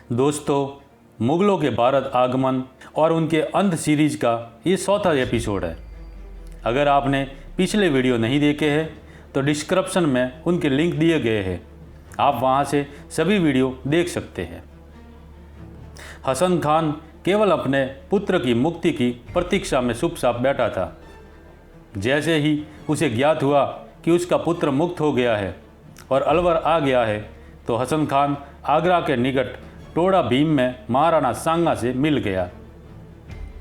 दोस्तों, मुगलों के भारत आगमन और उनके अंत सीरीज का ये चौथा एपिसोड है। अगर आपने पिछले वीडियो नहीं देखे हैं तो डिस्क्रिप्शन में उनके लिंक दिए गए हैं, आप वहां से सभी वीडियो देख सकते हैं। हसन खान केवल अपने पुत्र की मुक्ति की प्रतीक्षा में चुपचाप बैठा था। जैसे ही उसे ज्ञात हुआ कि उसका पुत्र मुक्त हो गया है और अलवर आ गया है, तो हसन खान आगरा के निकट टोड़ा भीम में महाराणा सांगा से मिल गया।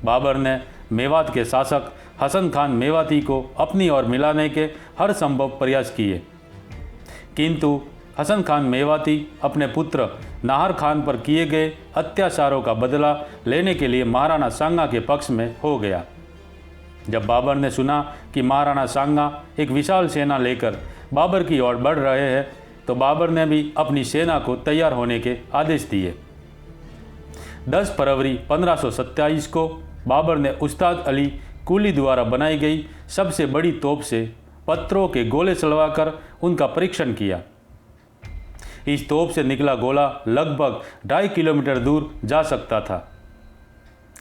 बाबर ने मेवात के शासक हसन खान मेवाती को अपनी ओर मिलाने के हर संभव प्रयास किए, किंतु हसन खान मेवाती अपने पुत्र नाहर खान पर किए गए अत्याचारों का बदला लेने के लिए महाराणा सांगा के पक्ष में हो गया। जब बाबर ने सुना कि महाराणा सांगा एक विशाल सेना लेकर बाबर की ओर बढ़ रहे हैं, तो बाबर ने भी अपनी सेना को तैयार होने के आदेश दिए। 10 फरवरी 1527 को बाबर ने उस्ताद अली कुली द्वारा बनाई गई सबसे बड़ी तोप से पत्थरों के गोले चलवाकर उनका परीक्षण किया। इस तोप से निकला गोला लगभग 2.5 किलोमीटर दूर जा सकता था।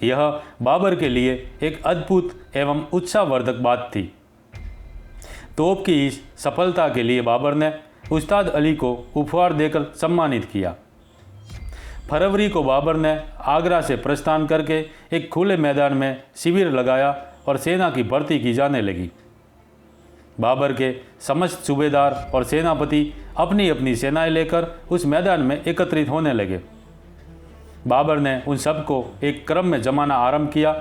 यह बाबर के लिए एक अद्भुत एवं उत्साहवर्धक बात थी। तोप की इस सफलता के लिए बाबर ने उस्ताद अली को उपहार देकर सम्मानित किया। फरवरी को बाबर ने आगरा से प्रस्थान करके एक खुले मैदान में शिविर लगाया और सेना की भर्ती की जाने लगी। बाबर के समस्त सूबेदार और सेनापति अपनी अपनी सेनाएं लेकर उस मैदान में एकत्रित होने लगे। बाबर ने उन सबको एक क्रम में जमाना आरंभ किया।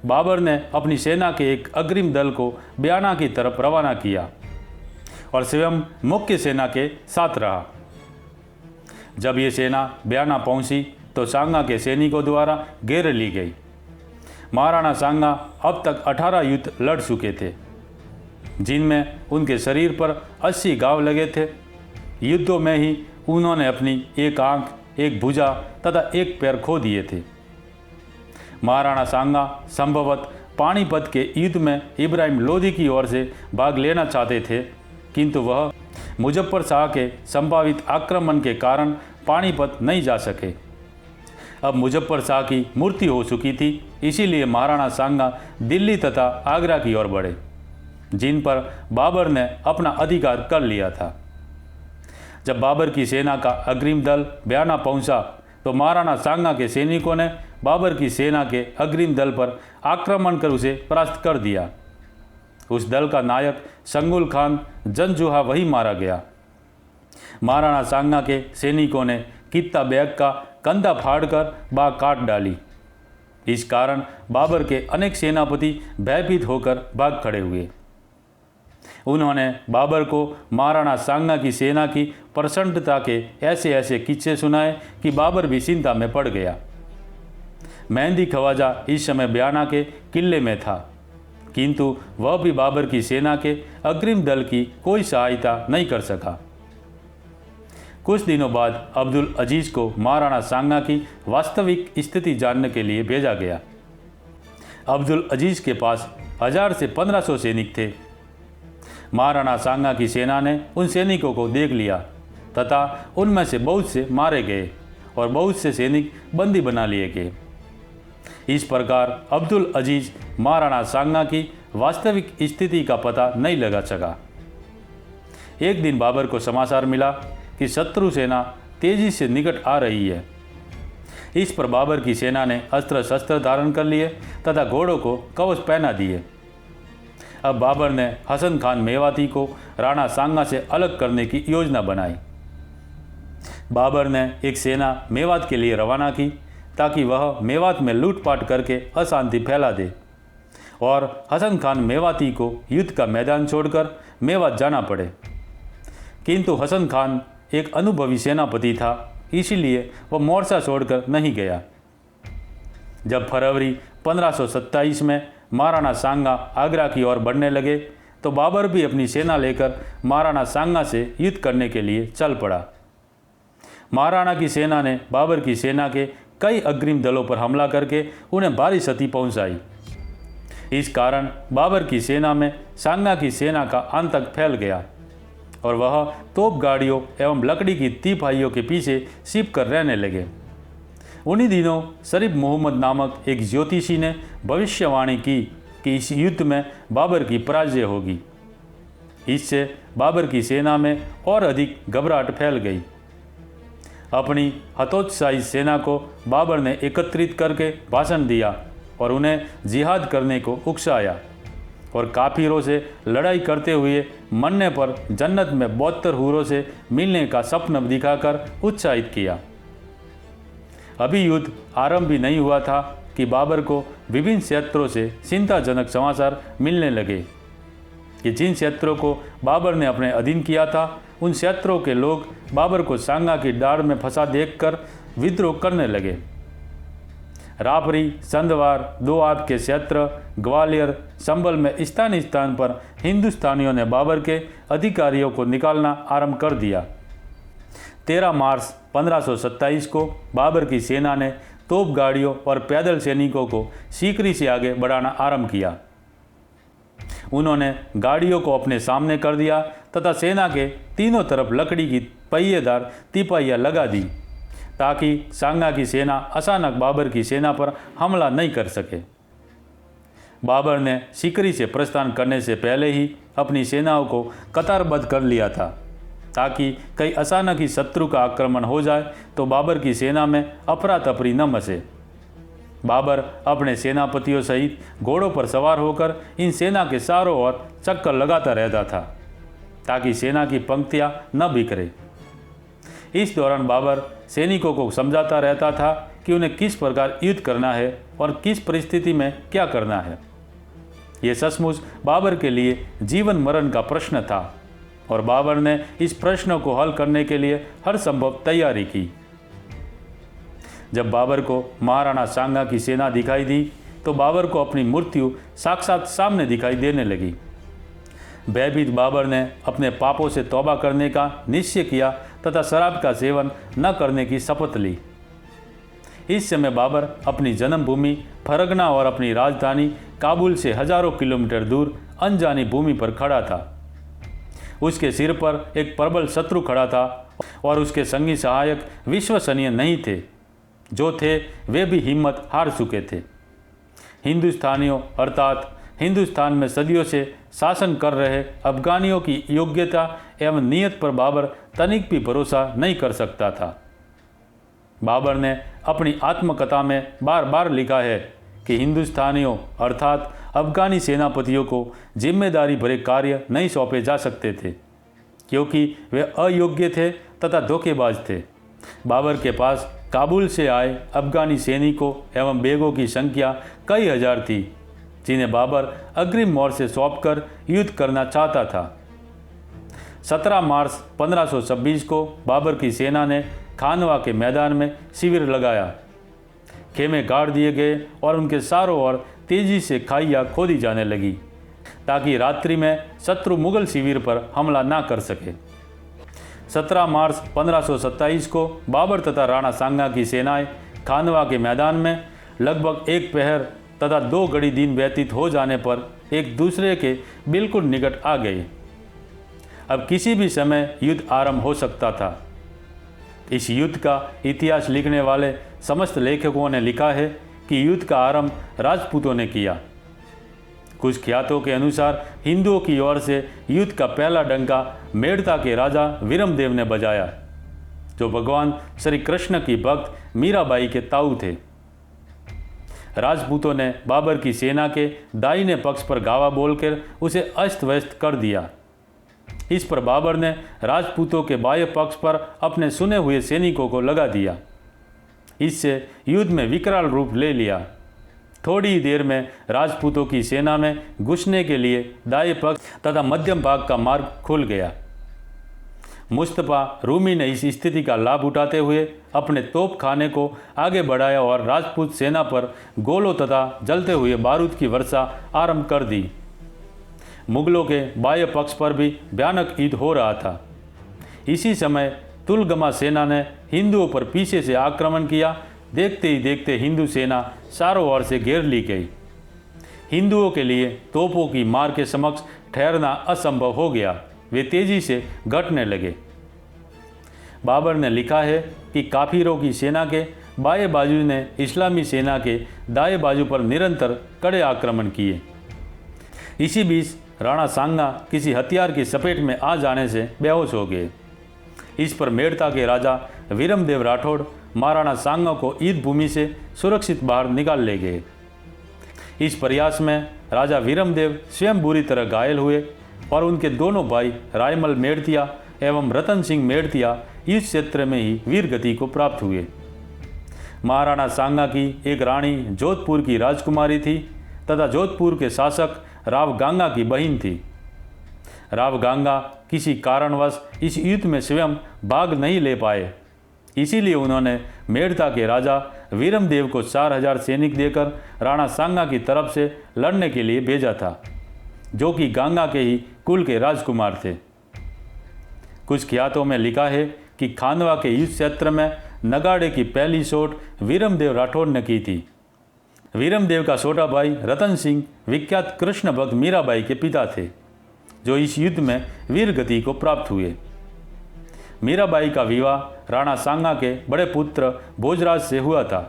बाबर ने अपनी सेना के एक अग्रिम दल को बयाना की तरफ रवाना किया और स्वयं मुख्य सेना के साथ रहा। जब ये सेना बयाना पहुंची तो सांगा के सैनिकों द्वारा घेर ली गई। महाराणा सांगा अब तक 18 युद्ध लड़ चुके थे, जिनमें उनके शरीर पर 80 घाव लगे थे। युद्धों में ही उन्होंने अपनी एक आंख, एक भुजा तथा एक पैर खो दिए थे। महाराणा सांगा संभवतः पानीपत के युद्ध में इब्राहिम लोधी की ओर से भाग लेना चाहते थे, किंतु वह मुजफ्फर शाह के संभावित आक्रमण के कारण पानीपत नहीं जा सके। अब मुजफ्फर शाह की मृत्यु हो चुकी थी, इसीलिए महाराणा सांगा दिल्ली तथा आगरा की ओर बढ़े, जिन पर बाबर ने अपना अधिकार कर लिया था। जब बाबर की सेना का अग्रिम दल बयाना पहुंचा तो महाराणा सांगा के सैनिकों ने बाबर की सेना के अग्रिम दल पर आक्रमण कर उसे परास्त कर दिया। उस दल का नायक संगुल खान जंजुहा वही मारा गया। महाराणा सांगा के सैनिकों ने कित्ता बेग का कंधा फाड़कर बाग काट डाली। इस कारण बाबर के अनेक सेनापति भयभीत होकर भाग खड़े हुए। उन्होंने बाबर को महाराणा सांगा की सेना की प्रचंडता के ऐसे ऐसे किस्से सुनाए कि बाबर भी चिंता में पड़ गया। मेहंदी ख्वाजा इस समय बयाना के किले में था, किंतु वह भी बाबर की सेना के अग्रिम दल की कोई सहायता नहीं कर सका। कुछ दिनों बाद अब्दुल अजीज को महाराणा सांगा की वास्तविक स्थिति जानने के लिए भेजा गया। अब्दुल अजीज के पास 1000 से 1500 सैनिक थे। महाराणा सांगा की सेना ने उन सैनिकों को देख लिया तथा उनमें से बहुत से मारे गए और बहुत से सैनिक बंदी बना लिए गए। इस प्रकार अब्दुल अजीज महाराणा सांगा की वास्तविक स्थिति का पता नहीं लगा सका। एक दिन बाबर को समाचार मिला कि शत्रु सेना तेजी से निकट आ रही है। इस पर बाबर की सेना ने अस्त्र शस्त्र धारण कर लिए तथा घोड़ों को कवच पहना दिए। अब बाबर ने हसन खान मेवाती को राणा सांगा से अलग करने की योजना बनाई। बाबर ने एक सेना मेवात के लिए रवाना की ताकि वह मेवात में लूटपाट करके अशांति फैला दे और हसन खान मेवाती को युद्ध का मैदान छोड़कर मेवात जाना पड़े। किंतु हसन खान एक अनुभवी सेनापति था, इसीलिए वह मोर्चा छोड़कर नहीं गया। जब फरवरी 1527 में महाराणा सांगा आगरा की ओर बढ़ने लगे तो बाबर भी अपनी सेना लेकर महाराणा सांगा से युद्ध करने के लिए चल पड़ा। महाराणा की सेना ने बाबर की सेना के कई अग्रिम दलों पर हमला करके उन्हें भारी क्षति पहुंचाई। इस कारण बाबर की सेना में सांगा की सेना का आतंक फैल गया और वह तोप गाड़ियों एवं लकड़ी की तीपाइयों के पीछे छिप कर रहने लगे। उन्हीं दिनों शरीफ मोहम्मद नामक एक ज्योतिषी ने भविष्यवाणी की कि इस युद्ध में बाबर की पराजय होगी। इससे बाबर की सेना में और अधिक घबराहट फैल गई। अपनी हतोत्साही सेना को बाबर ने एकत्रित करके भाषण दिया और उन्हें जिहाद करने को उकसाया और काफिरों से लड़ाई करते हुए मरने पर जन्नत में 72 हूरों से मिलने का सपना दिखाकर उत्साहित किया। अभी युद्ध आरंभ भी नहीं हुआ था कि बाबर को विभिन्न क्षेत्रों से चिंताजनक समाचार मिलने लगे कि जिन क्षेत्रों को बाबर ने अपने अधीन किया था उन क्षेत्रों के लोग बाबर को सांगा की डाढ़ में फंसा देखकर विद्रोह करने लगे। रापरी, संधवार, दोआब के क्षेत्र, ग्वालियर, संभल में स्थान स्थान पर हिंदुस्तानियों ने बाबर के अधिकारियों को निकालना आरंभ कर दिया। 13 मार्च 1527 को बाबर की सेना ने तोप गाड़ियों और पैदल सैनिकों को सीकरी से आगे बढ़ाना आरंभ किया। उन्होंने गाड़ियों को अपने सामने कर दिया तथा सेना के तीनों तरफ लकड़ी की पहिएदार तिपाहियां लगा दी ताकि सांगा की सेना अचानक बाबर की सेना पर हमला नहीं कर सके। बाबर ने सीकरी से प्रस्थान करने से पहले ही अपनी सेनाओं को कतारबद्ध कर लिया था ताकि कहीं अचानक ही शत्रु का आक्रमण हो जाए तो बाबर की सेना में अफरा तफरी न मचे। बाबर अपने सेनापतियों सहित घोड़ों पर सवार होकर इन सेना के चारों ओर चक्कर लगाता रहता था ताकि सेना की पंक्तियां न बिखरे। इस दौरान बाबर सैनिकों को समझाता रहता था कि उन्हें किस प्रकार युद्ध करना है और किस परिस्थिति में क्या करना है। ये सचमुच बाबर के लिए जीवन मरण का प्रश्न था और बाबर ने इस प्रश्न को हल करने के लिए हर संभव तैयारी की। जब बाबर को महाराणा सांगा की सेना दिखाई दी तो बाबर को अपनी मृत्यु साक्षात सामने दिखाई देने लगी। भयभीत बाबर ने अपने पापों से तौबा करने का निश्चय किया तथा शराब का सेवन न करने की शपथ ली। इस समय बाबर अपनी जन्मभूमि फरगना और अपनी राजधानी काबुल से हजारों किलोमीटर दूर अनजानी भूमि पर खड़ा था। उसके सिर पर एक प्रबल शत्रु खड़ा था और उसके संगी सहायक विश्वसनीय नहीं थे। जो थे वे भी हिम्मत हार चुके थे। हिंदुस्तानियों अर्थात हिंदुस्तान में सदियों से शासन कर रहे अफगानियों की योग्यता एवं नीयत पर बाबर तनिक भी भरोसा नहीं कर सकता था। बाबर ने अपनी आत्मकथा में बार बार लिखा है कि हिंदुस्तानियों अर्थात अफगानी सेनापतियों को जिम्मेदारी भरे कार्य नहीं सौंपे जा सकते थे क्योंकि वे अयोग्य थे तथा धोखेबाज थे। बाबर के पास काबुल से आए अफगानी सैनिकों एवं बेगों की संख्या कई हजार थी जिन्हें बाबर अग्रिम मोर्च से सौंपकर युद्ध करना चाहता था। 17 मार्च 1526 को बाबर की सेना ने खानवा के मैदान में शिविर लगाया। खेमे गाड़ दिए गए और उनके चारों ओर तेजी से खाइयाँ खोदी जाने लगी ताकि रात्रि में शत्रु मुगल शिविर पर हमला ना कर सके। 17 मार्च 1527 को बाबर तथा राणा सांगा की सेनाएं खानवा के मैदान में लगभग एक पहर तथा 2 घड़ी दिन व्यतीत हो जाने पर एक दूसरे के बिल्कुल निकट आ गए। अब किसी भी समय युद्ध आरंभ हो सकता था। इस युद्ध का इतिहास लिखने वाले समस्त लेखकों ने लिखा है कि युद्ध का आरंभ राजपूतों ने किया। कुछ ख्यातों के अनुसार हिंदुओं की ओर से युद्ध का पहला डंका मेड़ता के राजा वीरमदेव ने बजाया जो भगवान श्री कृष्ण की भक्त मीराबाई के ताऊ थे। राजपूतों ने बाबर की सेना के दाहिने पक्ष पर गावा बोलकर उसे अस्त व्यस्त कर दिया। इस पर बाबर ने राजपूतों के बाह्य पक्ष पर अपने सुने हुए सैनिकों को लगा दिया। इससे युद्ध में विकराल रूप ले लिया। थोड़ी ही देर में राजपूतों की सेना में घुसने के लिए दाएं पक्ष तथा मध्यम भाग का मार्ग खुल गया। मुस्तफा रूमी ने इस स्थिति का लाभ उठाते हुए अपने तोपखाने को आगे बढ़ाया और राजपूत सेना पर गोलों तथा जलते हुए बारूद की वर्षा आरंभ कर दी। मुगलों के बाह्य पक्ष पर भी भयानक युद्ध हो रहा था। इसी समय तुलगमा सेना ने हिंदुओं पर पीछे से आक्रमण किया। देखते ही देखते हिंदू सेना चारों ओर से घेर ली गई। हिंदुओं के लिए तोपों की मार के समक्ष ठहरना असंभव हो गया वे तेजी से घटने लगे। बाबर ने लिखा है कि काफिरों की सेना के बाएं बाजू ने इस्लामी सेना के दाएं बाजू पर निरंतर कड़े आक्रमण किए। इसी बीच राणा सांगा किसी हथियार की चपेट में आ जाने से बेहोश हो गए। इस पर मेड़ता के राजा वीरमदेव राठौड़ महाराणा सांगा को ईद भूमि से सुरक्षित बाहर निकाल ले गए। इस प्रयास में राजा वीरमदेव स्वयं बुरी तरह घायल हुए और उनके दोनों भाई रायमल मेड़तिया एवं रतन सिंह मेड़तिया इस क्षेत्र में ही वीर गति को प्राप्त हुए। महाराणा सांगा की एक रानी जोधपुर की राजकुमारी थी तथा जोधपुर के शासक राव गांगा की बहन थी। राव गांगा किसी कारणवश इस युद्ध में स्वयं भाग नहीं ले पाए, इसीलिए उन्होंने मेड़ता के राजा वीरमदेव को 4000 सैनिक देकर राणा सांगा की तरफ से लड़ने के लिए भेजा था, जो कि गांगा के ही कुल के राजकुमार थे। कुछ ख्यातों में लिखा है कि खानवा के युद्ध क्षेत्र में नगाड़े की पहली चोट वीरमदेव राठौड़ ने की थी। वीरमदेव का छोटा भाई रतन सिंह विख्यात कृष्ण भक्त मीराबाई के पिता थे, जो इस युद्ध में वीर गति को प्राप्त हुए। मीराबाई का विवाह राणा सांगा के बड़े पुत्र भोजराज से हुआ था।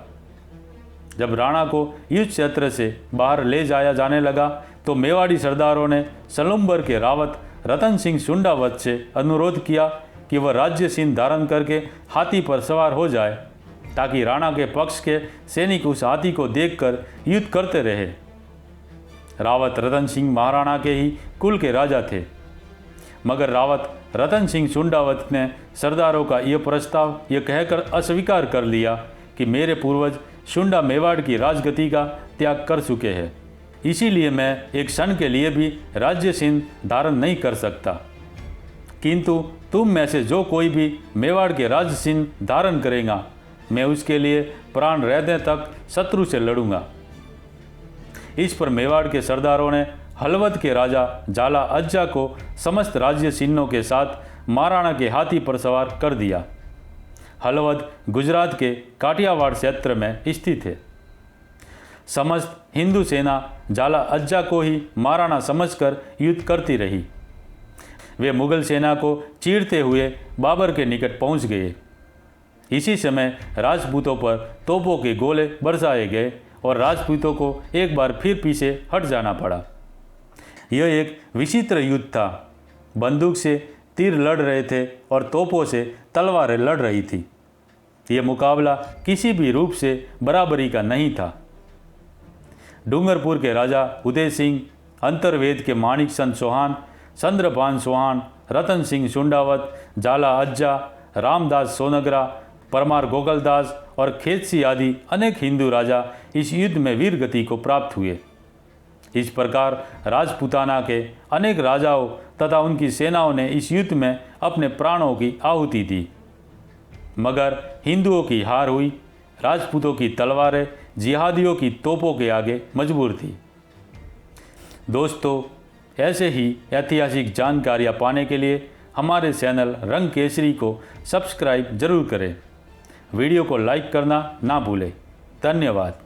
जब राणा को युद्ध क्षेत्र से बाहर ले जाया जाने लगा तो मेवाड़ी सरदारों ने सलुम्बर के रावत रतन सिंह सुंडावत से अनुरोध किया कि वह राज्य सिंह धारण करके हाथी पर सवार हो जाए, ताकि राणा के पक्ष के सैनिक उस हाथी को देखकर युद्ध करते रहे। रावत रतन सिंह महाराणा के ही कुल के राजा थे, मगर रावत रतन सिंह सुंडावत ने सरदारों का यह प्रस्ताव यह कहकर अस्वीकार कर लिया कि मेरे पूर्वज शुंडा मेवाड़ की राजगति का त्याग कर चुके हैं, इसीलिए मैं एक क्षण के लिए भी राज्य सिंह धारण नहीं कर सकता, किंतु तुम में से जो कोई भी मेवाड़ के राज्य सिंह धारण करेगा, मैं उसके लिए प्राण रहने तक शत्रु से लड़ूंगा। इस पर मेवाड़ के सरदारों ने हलवद के राजा जाला अज्जा को समस्त राज्य चिन्हों के साथ महाराणा के हाथी पर सवार कर दिया। हलवद गुजरात के काठियावाड़ क्षेत्र में स्थित है। समस्त हिंदू सेना जाला अज्जा को ही महाराणा समझकर युद्ध करती रही। वे मुगल सेना को चीरते हुए बाबर के निकट पहुंच गए। इसी समय राजपूतों पर तोपों के गोले बरसाए गए और राजपूतों को एक बार फिर पीछे हट जाना पड़ा। यह एक विचित्र युद्ध था। बंदूक से तीर लड़ रहे थे और तोपों से तलवारें लड़ रही थी। यह मुकाबला किसी भी रूप से बराबरी का नहीं था। डूंगरपुर के राजा उदय सिंह, अंतर्वेद के माणिक चंद चौहान, चंद्रभान चौहान, रतन सिंह सुंडावत, जाला अज्जा, रामदास सोनगरा, परमार गोगलदास और खेतसी आदि अनेक हिंदू राजा इस युद्ध में वीर गति को प्राप्त हुए। इस प्रकार राजपूताना के अनेक राजाओं तथा उनकी सेनाओं ने इस युद्ध में अपने प्राणों की आहुति दी, मगर हिंदुओं की हार हुई। राजपूतों की तलवारें जिहादियों की तोपों के आगे मजबूर थी। दोस्तों, ऐसे ही ऐतिहासिक जानकारियाँ पाने के लिए हमारे चैनल रंग केसरी को सब्सक्राइब जरूर करें। वीडियो को लाइक करना ना भूलें। धन्यवाद।